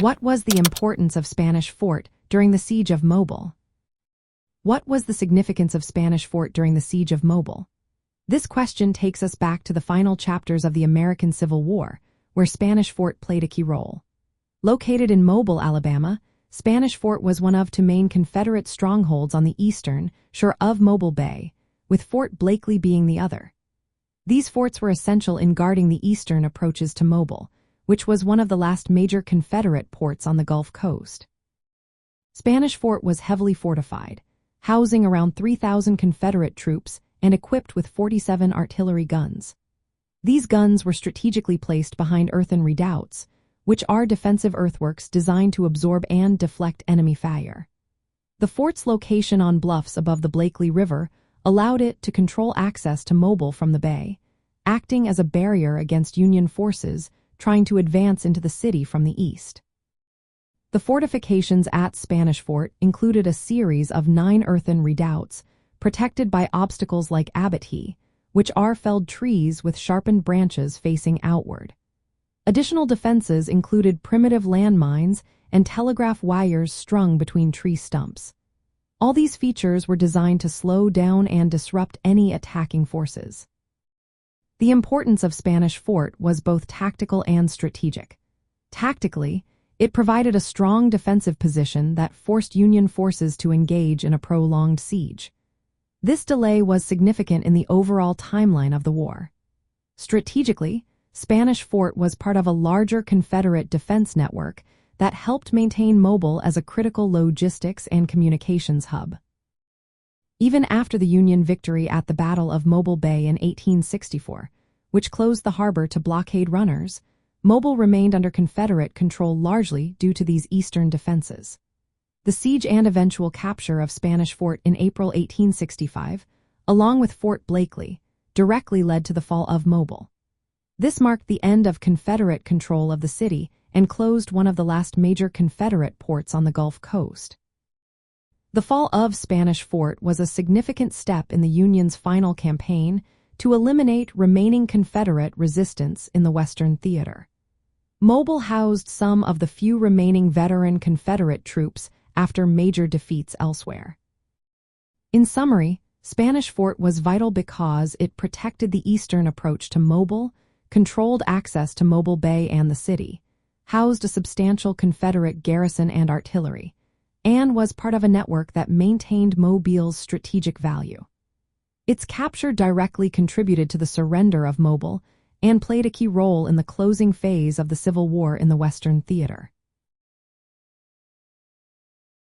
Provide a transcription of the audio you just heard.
What was the importance of Spanish fort during the Siege of Mobile? What was the significance of Spanish fort during the Siege of Mobile? This question takes us back to the final chapters of the American Civil War, where Spanish fort played a key role. Located in Mobile, Alabama, Spanish fort was one of two main Confederate strongholds on the eastern shore of Mobile Bay, with Fort Blakely being the other. These forts were essential in guarding the eastern approaches to Mobile, which was one of the last major Confederate ports on the Gulf Coast. Spanish fort was heavily fortified, housing around 3,000 Confederate troops and equipped with 47 artillery guns. These guns were strategically placed behind earthen redoubts, which are defensive earthworks designed to absorb and deflect enemy fire. The fort's location on bluffs above the Blakely River allowed it to control access to Mobile from the bay, acting as a barrier against Union forces trying to advance into the city from the east. The fortifications at Spanish Fort included a series of 9 earthen redoubts protected by obstacles like abattis, which are felled trees with sharpened branches facing outward. Additional defenses included primitive landmines and telegraph wires strung between tree stumps. All these features were designed to slow down and disrupt any attacking forces. The importance of Spanish fort was both tactical and strategic. Tactically, it provided a strong defensive position that forced Union forces to engage in a prolonged siege. This delay was significant in the overall timeline of the war. Strategically, Spanish fort was part of a larger Confederate defense network that helped maintain Mobile as a critical logistics and communications hub. Even after the Union victory at the Battle of Mobile Bay in 1864, which closed the harbor to blockade runners, Mobile remained under Confederate control largely due to these eastern defenses. The siege and eventual capture of Spanish Fort in April 1865, along with Fort Blakely, directly led to the fall of Mobile. This marked the end of Confederate control of the city and closed one of the last major Confederate ports on the Gulf Coast. The fall of Spanish Fort was a significant step in the Union's final campaign to eliminate remaining Confederate resistance in the Western Theater. Mobile housed some of the few remaining veteran Confederate troops after major defeats elsewhere. In summary, Spanish Fort was vital because it protected the eastern approach to Mobile, controlled access to Mobile Bay and the city, housed a substantial Confederate garrison and artillery, and was part of a network that maintained Mobile's strategic value. Its capture directly contributed to the surrender of Mobile and played a key role in the closing phase of the Civil War in the Western Theater.